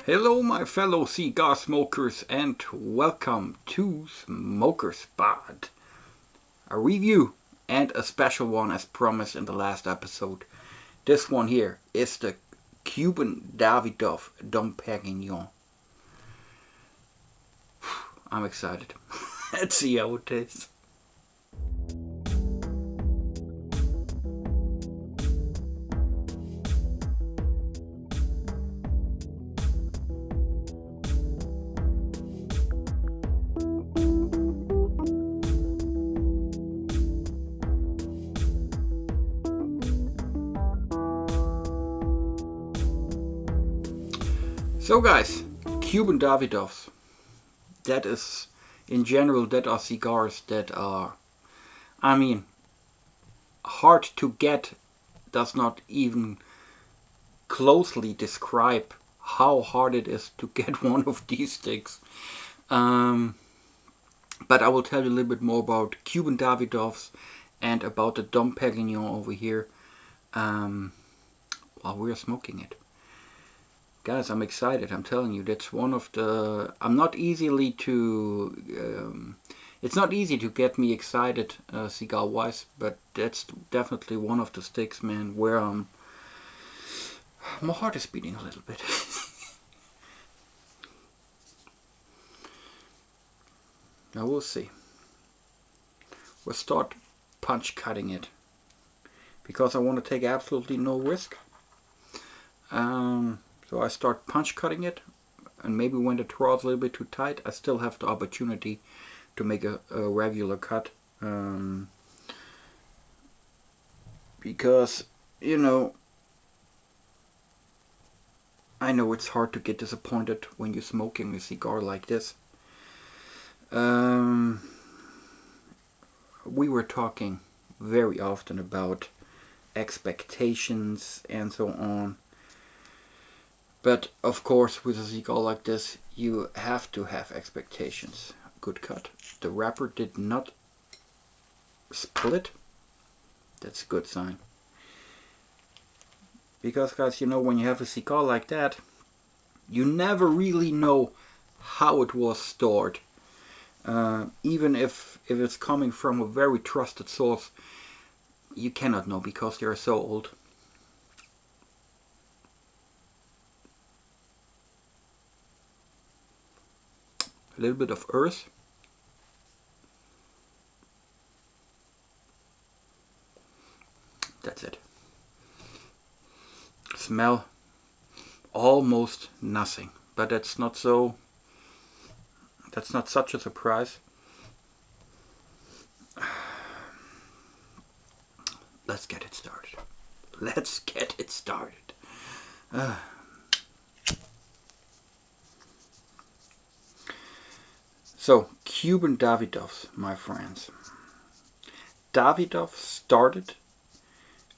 Hello my fellow cigar smokers and welcome to Smoker Spot. A review and a special one as promised in the last episode. This one here is the Cuban Davidoff Dom Perignon. I'm excited. Let's see how it tastes. So guys, Cuban Davidoffs, that is, in general, that are cigars that are, hard to get. Does not even closely describe how hard it is to get one of these sticks. But I will tell you a little bit more about Cuban Davidoffs and about the Dom Perignon over here while we're smoking it. Guys, I'm excited. I'm telling you, that's one of the. It's not easy to get me excited cigar wise, but that's definitely one of the sticks, man, where my heart is beating a little bit. Now we'll see. We'll start punch cutting it because I want to take absolutely no risk. So I start punch cutting it, and maybe when the draw is a little bit too tight, I still have the opportunity to make a regular cut. Because, you know, I know it's hard to get disappointed when you're smoking a cigar like this. We were talking very often about expectations and so on. But of course, with a cigar like this, you have to have expectations. Good cut. The wrapper did not split. That's a good sign. Because guys, you know, when you have a cigar like that, you never really know how it was stored. Even if it's coming from a very trusted source, you cannot know because they are so old. A little bit of earth. That's it. Smell almost nothing, but that's not such a surprise. Let's get it started. Let's get it started. So, Cuban Davidoffs, my friends. Davidoff started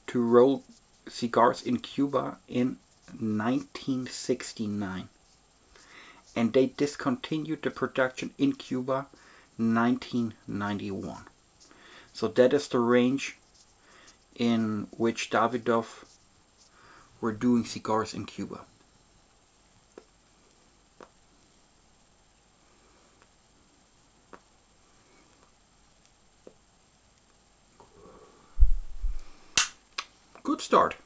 to roll cigars in Cuba in 1969. And they discontinued the production in Cuba 1991. So that is the range in which Davidoff were doing cigars in Cuba. Good start.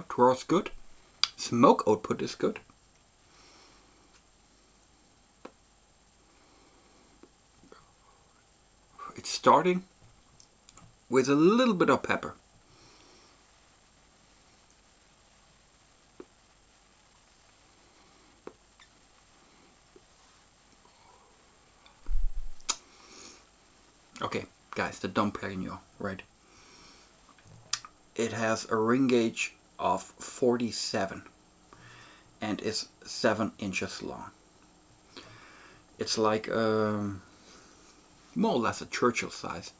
Draw's good. Smoke output is good. It's starting with a little bit of pepper. Okay, guys, the Dom Perignon, right? It has a ring gauge of 47 and is 7 inches long. It's like more or less a Churchill size.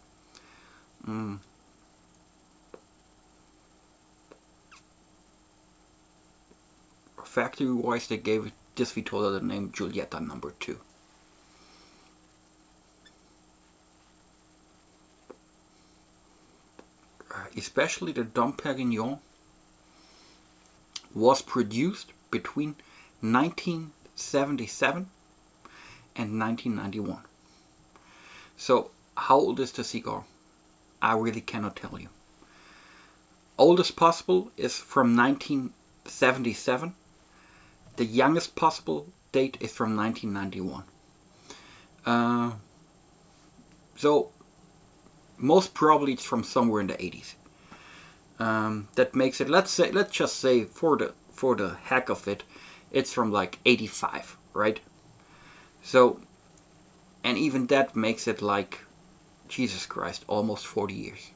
Factory wise, they gave this Vitola the name Giulietta number 2. especially the Dom Perignon, was produced between 1977 and 1991. So how old is the cigar? I really cannot tell you. Oldest possible is from 1977. The youngest possible date is from 1991. So most probably it's from somewhere in the 80s. That makes it, let's just say for the heck of it, it's from like 85, right? So, and even that makes it like, Jesus Christ, almost 40 years.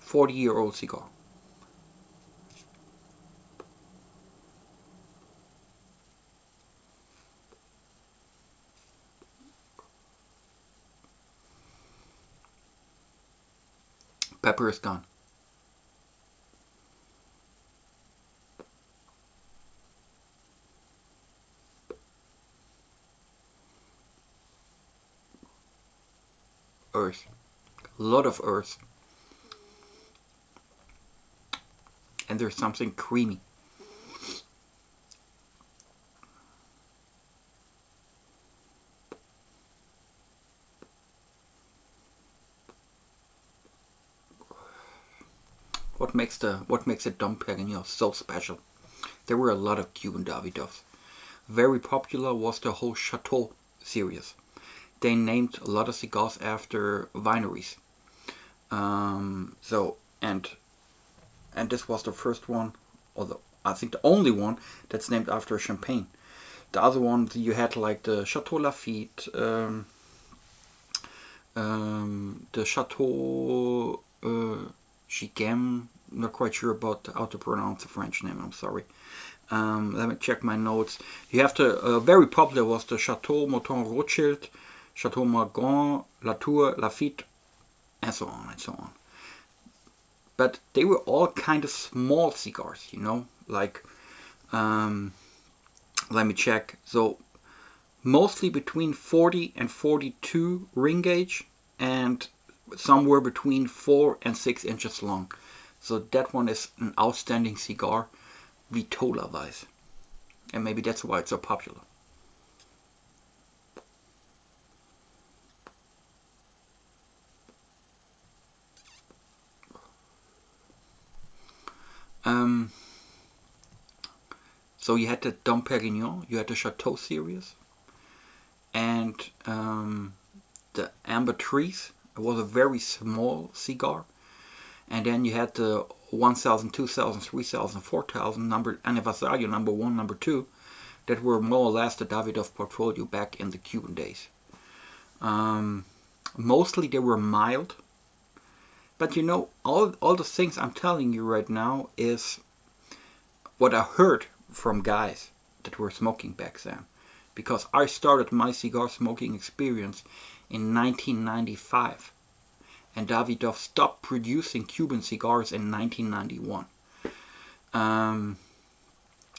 40-year-old cigar. Pepper is gone. Earth. A lot of earth. And there's something creamy. What makes the Dom Perignon so special? There were a lot of Cuban Davidoffs. Very popular was the whole Chateau series. They named a lot of cigars after wineries. And this was the first one, or I think the only one that's named after champagne. The other ones you had like the Chateau Lafite, the Chateau Cigar. Not quite sure about how to pronounce the French name. I'm sorry. Let me check my notes. You have the very popular was the Chateau Mouton Rothschild, Chateau Margaux, Latour, Lafite, and so on and so on. But they were all kind of small cigars, you know, like, let me check. So mostly between 40 and 42 ring gauge, and somewhere between 4 and 6 inches long. So that one is an outstanding cigar, Vitola wise. And maybe that's why it's so popular. So you had the Dom Perignon, you had the Chateau series, and the Amber Trees. It was a very small cigar. And then you had the 1000, 2000, 3000, 4000 number Aniversario number 1, number 2, that were more or less the Davidoff portfolio back in the Cuban days. Mostly they were mild. But you know, all the things I'm telling you right now is what I heard from guys that were smoking back then. Because I started my cigar smoking experience in 1995. And Davidoff stopped producing Cuban cigars in 1991.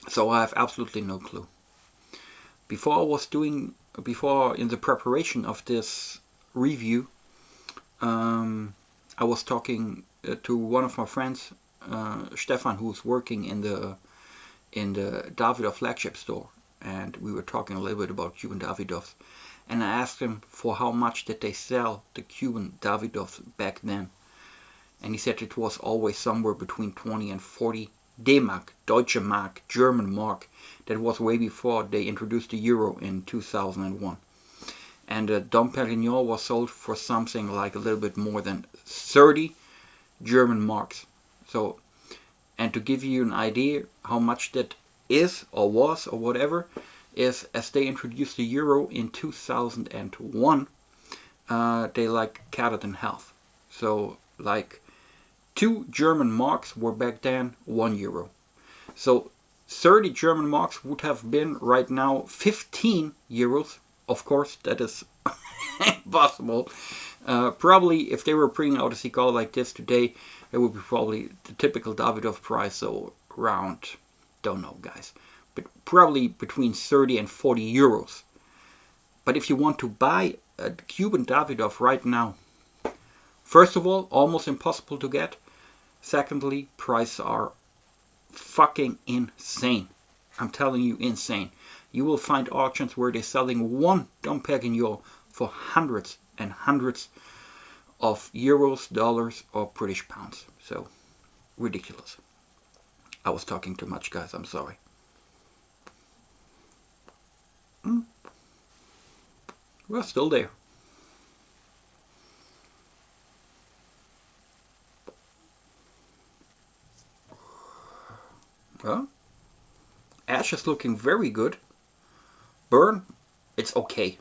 So I have absolutely no clue. Before in the preparation of this review, I was talking to one of my friends, Stefan, who's working in the Davidoff flagship store, and we were talking a little bit about Cuban Davidoffs. And I asked him for how much did they sell the Cuban Davidoffs back then. And he said it was always somewhere between 20 and 40 D-Mark, Deutsche Mark, German Mark. That was way before they introduced the euro in 2001. And the Dom Perignon was sold for something like a little bit more than 30 German marks. So, and to give you an idea how much that is or was or whatever, is as they introduced the euro in 2001, they like cut it in half. So like 2 German marks were back then 1 euro. So 30 German marks would have been right now 15 euros. Of course, that is impossible. Probably if they were bringing out a cigar like this today, it would be probably the typical Davidoff price, so around, don't know guys, but probably between 30 and 40 euros. But if you want to buy a Cuban Davidoff right now First of all, almost impossible to get. Secondly, prices are fucking insane. I'm telling you, insane. You will find auctions where they're selling one Dom Perignon for hundreds and hundreds of euros, dollars, or British pounds. So, ridiculous. I was talking too much, guys. I'm sorry. We're still there. Well, ash is looking very good. Burn, it's okay.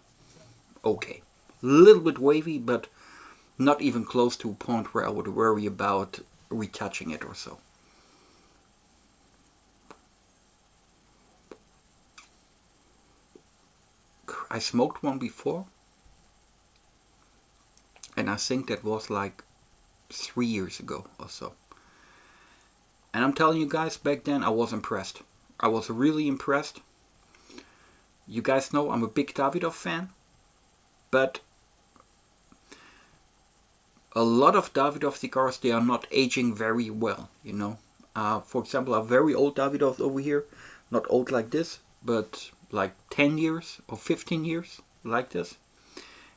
Okay. A little bit wavy, but not even close to a point where I would worry about retouching it or so. I smoked one before, and I think that was like 3 years ago or so. And I'm telling you guys, back then I was impressed. I was really impressed. You guys know I'm a big Davidoff fan, but a lot of Davidoff cigars, they are not aging very well, you know. For example, a very old Davidoff over here, not old like this, but like 10 years or 15 years like this.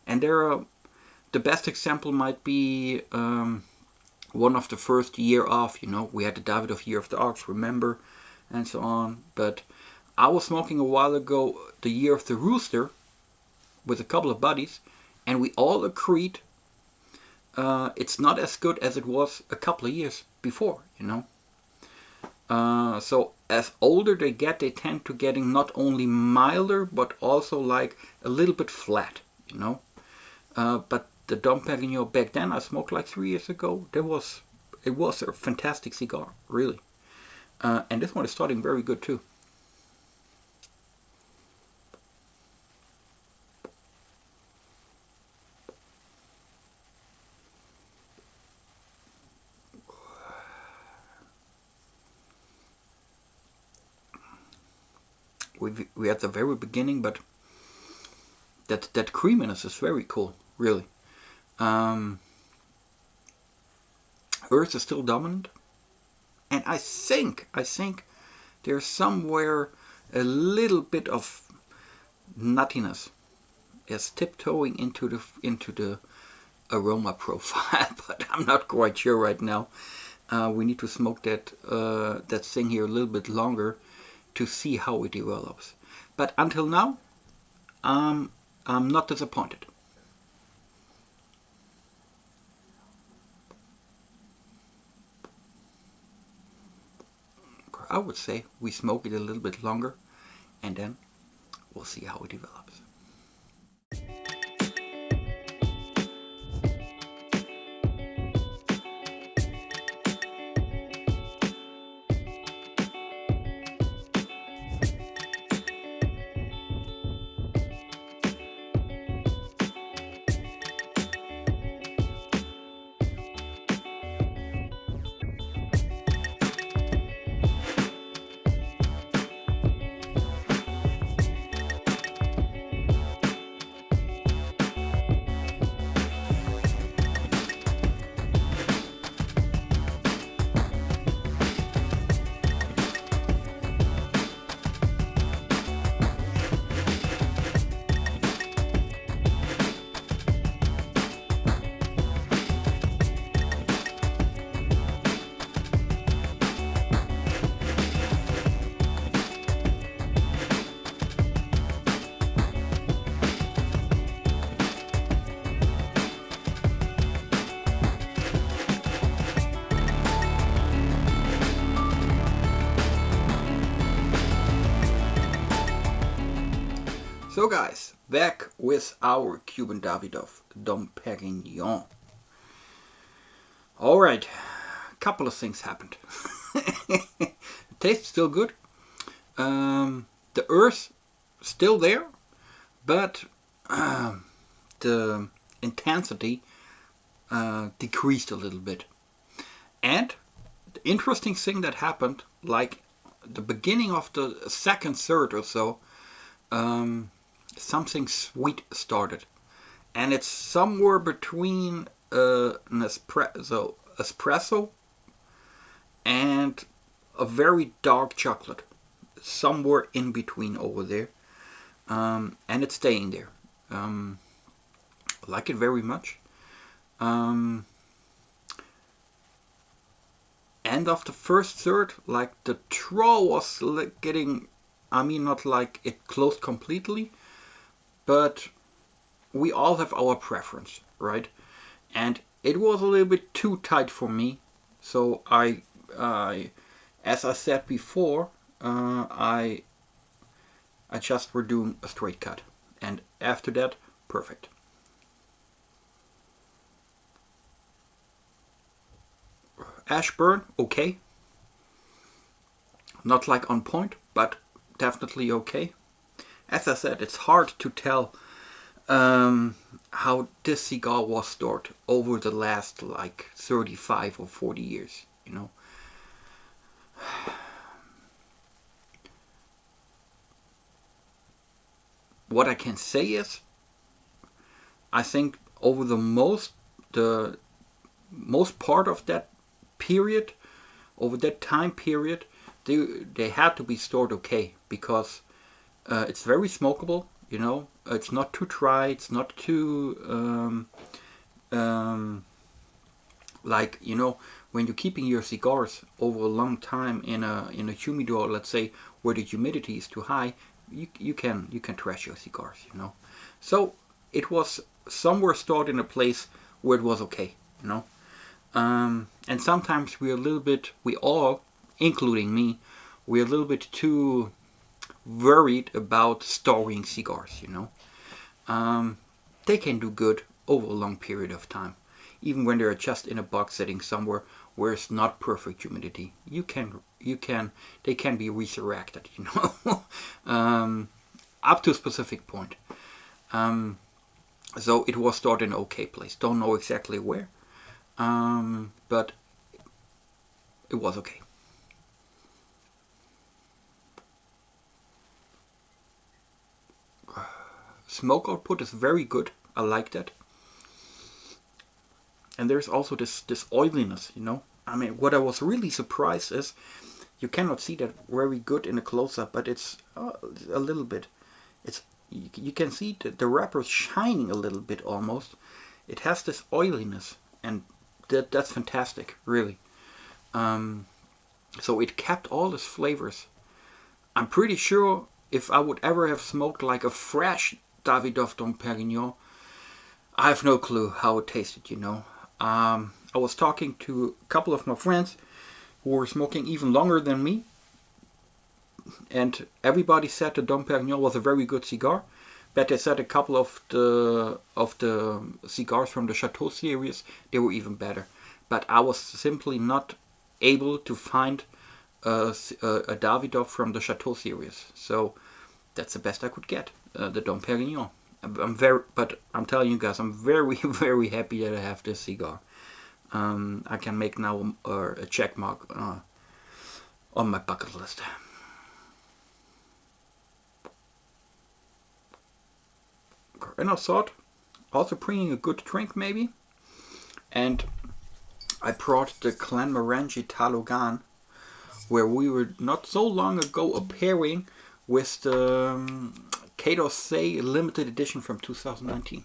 And the best example might be one of the first year off, you know. We had the Davidoff Year of the Ox, remember, and so on. But I was smoking a while ago the Year of the Rooster with a couple of buddies, and we all agreed it's not as good as it was a couple of years before, you know. So as older they get, they tend to getting not only milder, but also like a little bit flat, you know. But the Dom Perignon back then, I smoked like 3 years ago, it was a fantastic cigar, really. And this one is starting very good too. We at the very beginning, but that creaminess is very cool, really. Earth is still dominant, and I think there's somewhere a little bit of nuttiness is tiptoeing into the aroma profile, but I'm not quite sure right now. We need to smoke that thing here a little bit longer to see how it develops. But until now, I'm not disappointed. I would say we smoke it a little bit longer, and then we'll see how it develops. So guys, back with our Cuban Davidoff Dom Perignon. Alright, a couple of things happened. It tastes still good. The earth still there, but the intensity decreased a little bit. And the interesting thing that happened, like the beginning of the second third or so, something sweet started, and it's somewhere between an espresso and a very dark chocolate, somewhere in between over there, and it's staying there. I like it very much. End of the first third, like the draw was getting, I mean, not like it closed completely, but we all have our preference, right? And it was a little bit too tight for me, so I as I said before, I just were doing a straight cut, and after that, perfect. Ash burn, okay. Not like on point, but definitely okay. As I said, it's hard to tell how this cigar was stored over the last like 35 or 40 years, you know. What I can say is, I think over the most part of that period, over that time period, they had to be stored okay, because it's very smokable, you know. It's not too dry, it's not too like, you know, when you're keeping your cigars over a long time in a humidor, let's say, where the humidity is too high, you can trash your cigars, you know. So it was somewhere stored in a place where it was okay, you know. And sometimes we all, including me, we're a little bit too worried about storing cigars, you know. They can do good over a long period of time, even when they're just in a box sitting somewhere where it's not perfect humidity. They can be resurrected, you know, up to a specific point. So it was stored in an okay place. Don't know exactly where, but it was okay. Smoke output is very good. I like that. And there's also this oiliness, you know. I mean, what I was really surprised is, you cannot see that very good in a close-up, but it's a little bit. You can see the wrapper is shining a little bit almost. It has this oiliness, and that's fantastic, really. So it kept all its flavors. I'm pretty sure if I would ever have smoked like a fresh Davidoff Dom Perignon, I have no clue how it tasted, you know. I was talking to a couple of my friends who were smoking even longer than me, and everybody said the Dom Perignon was a very good cigar, but they said a couple of the cigars from the Chateau series, they were even better. But I was simply not able to find a Davidoff from the Chateau series, so that's the best I could get, the Dom Perignon. But I'm telling you guys, I'm very, very happy that I have this cigar. I can make now a check mark on my bucket list. And I thought, also bringing a good drink maybe, and I brought the Glenmorangie Talogan, where we were not so long ago a pairing with the Cato Say limited edition from 2019.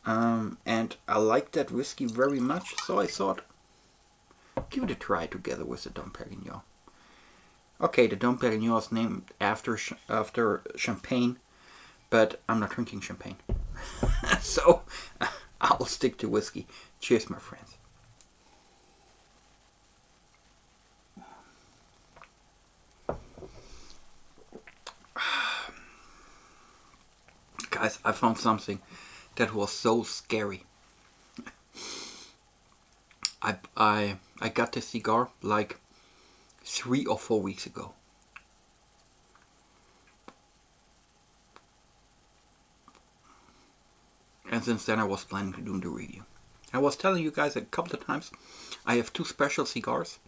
And I like that whiskey very much, so I thought, give it a try together with the Dom Perignon. Okay, the Dom Perignon is named after champagne, but I'm not drinking champagne. So I'll stick to whiskey. Cheers, my friends. Guys, I found something that was so scary. I got this cigar like 3 or 4 weeks ago. And since then I was planning to do the review. I was telling you guys a couple of times, I have 2 special cigars.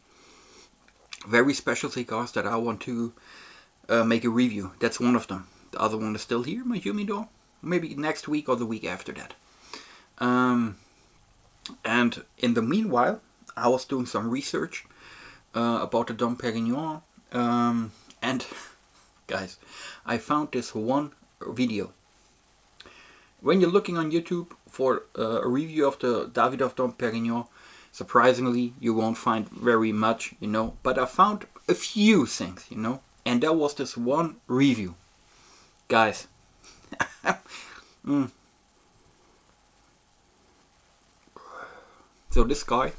Very special cigars that I want to make a review. That's one of them. The other one is still here, my humidor. Maybe next week or the week after that. And in the meanwhile, I was doing some research about the Dom Perignon. And guys, I found this one video. When you're looking on YouTube for a review of the Davidoff Dom Perignon, surprisingly, you won't find very much, you know. But I found a few things, you know. And there was this one review. Guys. So this guy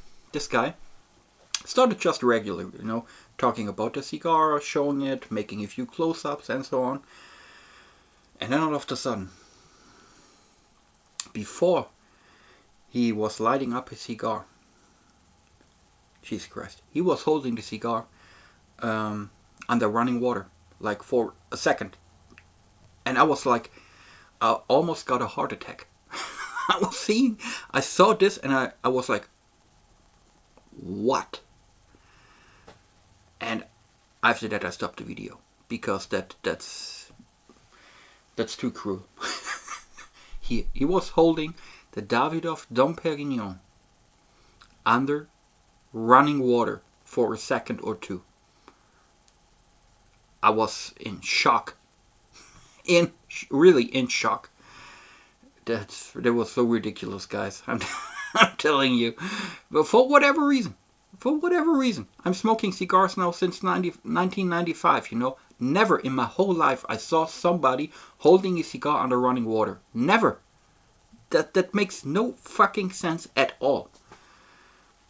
started just regularly, you know, talking about the cigar, showing it, making a few close-ups and so on. And then all of a sudden, before he was lighting up his cigar, Jesus Christ, he was holding the cigar under running water, like for a second. And I was like, I almost got a heart attack. I saw this and I was like, what? And after that I stopped the video because that's too cruel. He was holding the Davidoff Dom Perignon under running water for a second or two. I was in shock. Really in shock. That was so ridiculous, guys. I'm telling you. But for whatever reason, I'm smoking cigars now since 1995, you know. Never in my whole life I saw somebody holding a cigar under running water. Never. That makes no fucking sense at all.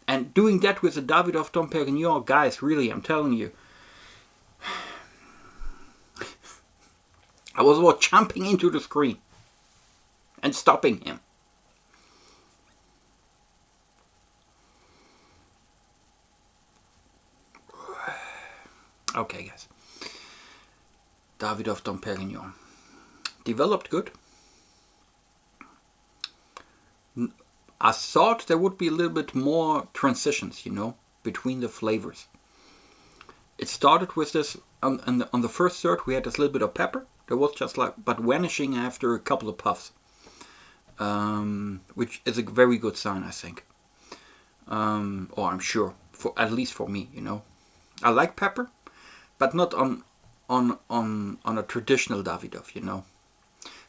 And doing that with a Davidoff Dom Perignon, guys, really, I'm telling you. I was about jumping into the screen and stopping him. Okay, guys. Davidoff Dom Perignon. Developed good. I thought there would be a little bit more transitions, you know, between the flavors. It started with this, on the first third we had this little bit of pepper. There was just like, but vanishing after a couple of puffs. Which is a very good sign, I think. Or I'm sure, at least for me, you know. I like pepper, but not on a traditional Davidoff, you know.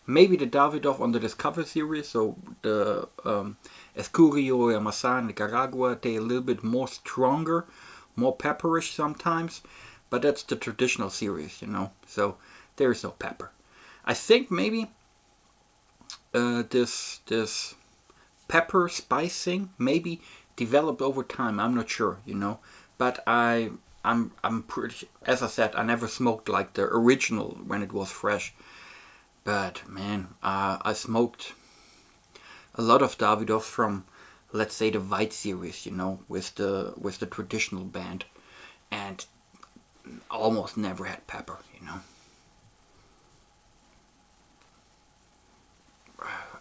Maybe the Davidoff on the Discover series, so the Escurio, Yamasan, Nicaragua, they're a little bit more stronger, more pepperish sometimes, but that's the traditional series, you know. So there is no pepper. I think maybe this pepper spicing maybe developed over time. I'm not sure, you know, but I'm pretty. As I said, I never smoked like the original when it was fresh. But man, I smoked a lot of Davidoff from, let's say, the White series, you know, with the traditional band, and almost never had pepper, you know.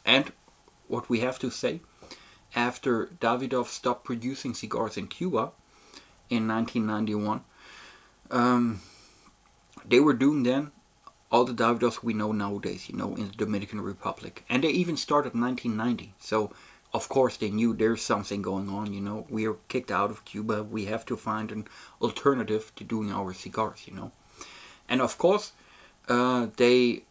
And what we have to say, after Davidoff stopped producing cigars in Cuba in 1991, they were doing then all the Davidoffs we know nowadays, you know, in the Dominican Republic. And they even started in 1990. So, of course, they knew there's something going on, you know. We are kicked out of Cuba. We have to find an alternative to doing our cigars, you know. And, of course, they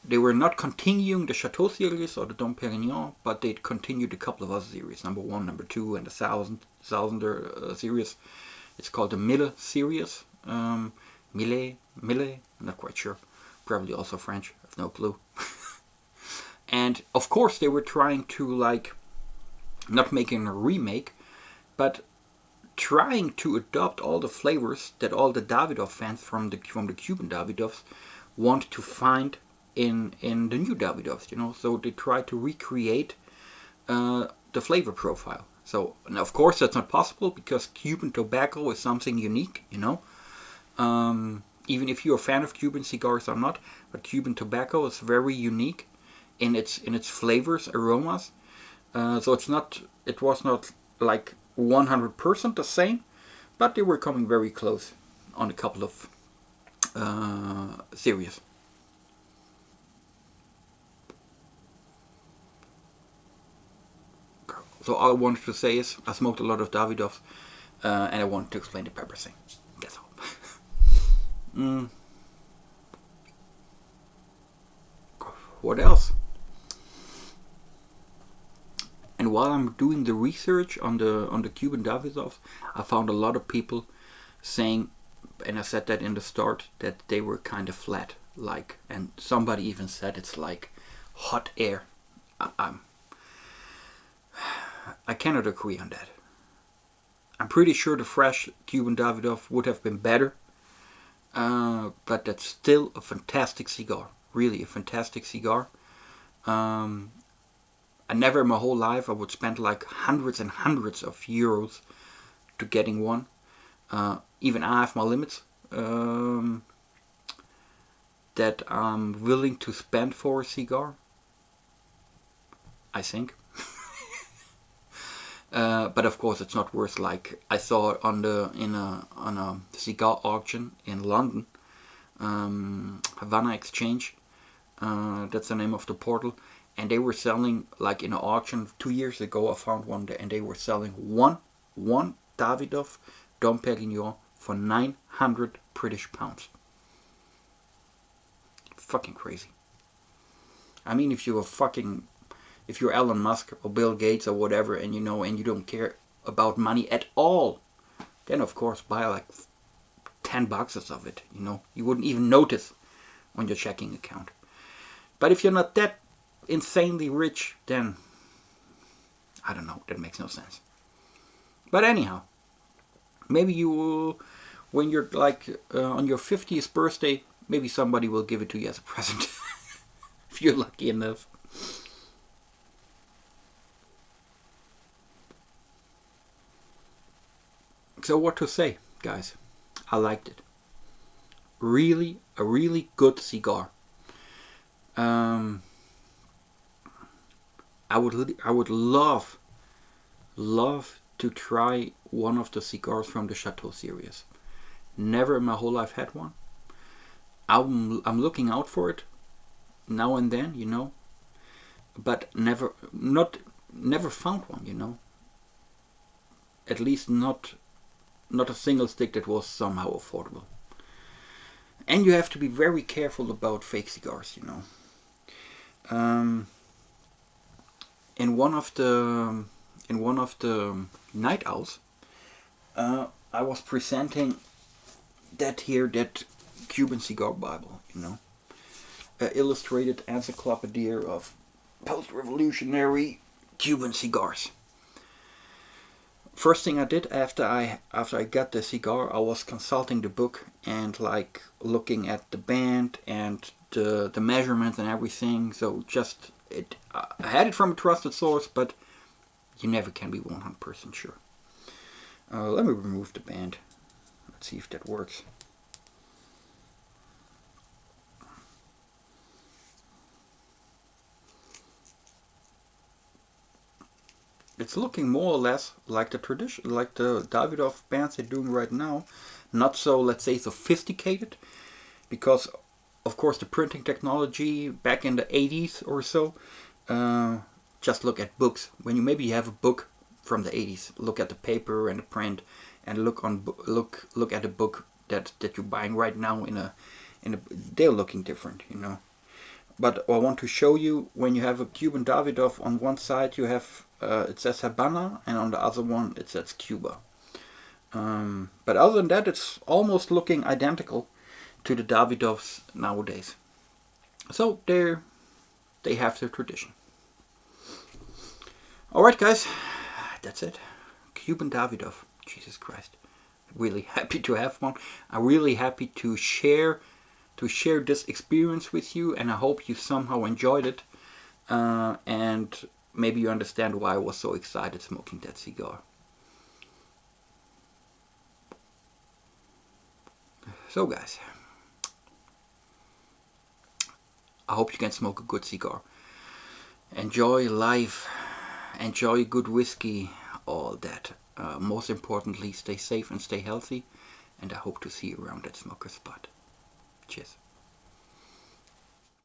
were not continuing the Chateau series or the Dom Perignon, but they continued a couple of other series. Number 1, number 2, and the Thousander series. It's called the Mille series. Mille, I'm not quite sure. Probably also French, I have no clue. And of course they were trying to, like, not making a remake, but trying to adopt all the flavors that all the Davidoff fans from the Cuban Davidoffs want to find in the new Davidoffs, you know. So they try to recreate the flavor profile. So, and of course that's not possible because Cuban tobacco is something unique, you know. Even if you're a fan of Cuban cigars or not, but Cuban tobacco is very unique in its flavors, aromas. So it was not like 100% the same, but they were coming very close on a couple of series. So all I wanted to say is I smoked a lot of Davidoffs, and I wanted to explain the pepper thing. That's all. What else? And while I'm doing the research on the Cuban Davidoff, I found a lot of people saying, and I said that in the start, that they were kind of flat, like, and somebody even said it's like hot air. I cannot agree on that. I'm pretty sure the fresh Cuban Davidoff would have been better, but that's still a fantastic cigar. Really a fantastic cigar. I never in my whole life I would spend like hundreds and hundreds of euros to getting one. Even I have my limits that I'm willing to spend for a cigar, I think. But of course it's not worth, like I saw it on a cigar auction in London, Havana Exchange, that's the name of the portal, and they were selling, like in an auction 2 years ago I found one there, and they were selling one Davidoff Dom Perignon for 900 British pounds. Fucking crazy. I mean, if you're Elon Musk or Bill Gates or whatever, and and you don't care about money at all, then of course buy like 10 boxes of it. You wouldn't even notice on your checking account. But if you're not that insanely rich, then I don't know, that makes no sense. But anyhow, maybe you will, when you're like on your 50th birthday, maybe somebody will give it to you as a present. If you're lucky enough. So what to say, guys? I liked it. Really, a really good cigar. I would love to try one of the cigars from the Chateau series. Never in my whole life had one. I'm looking out for it now and then, but never found one, At least not a single stick that was somehow affordable. And you have to be very careful about fake cigars, In one of the night owls, I was presenting that Cuban cigar Bible, illustrated encyclopedia of post-revolutionary Cuban cigars. First thing I did after I got the cigar, I was consulting the book and like looking at the band and the measurements and everything. So I had it from a trusted source, but you never can be 100% sure. Let me remove the band. Let's see if that works. It's looking more or less like the Davidoff bands they're doing right now. Not so, let's say, sophisticated, because of course the printing technology back in the 80s or so. Just look at books. When you have a book from the 80s, look at the paper and the print, and look at the book that you're buying right now they're looking different, But I want to show you, when you have a Cuban Davidoff, on one side you have it says Havana, and on the other one it says Cuba. But other than that, it's almost looking identical to the Davidoffs nowadays. So they have their tradition. Alright guys, that's it. Cuban Davidoff. Jesus Christ. Really happy to have one. I'm really happy to share this experience with you, and I hope you somehow enjoyed it. And maybe you understand why I was so excited smoking that cigar. So guys, I hope you can smoke a good cigar. Enjoy life, enjoy good whiskey, all that. Most importantly, stay safe and stay healthy, and I hope to see you around that smoker spot. Cheers.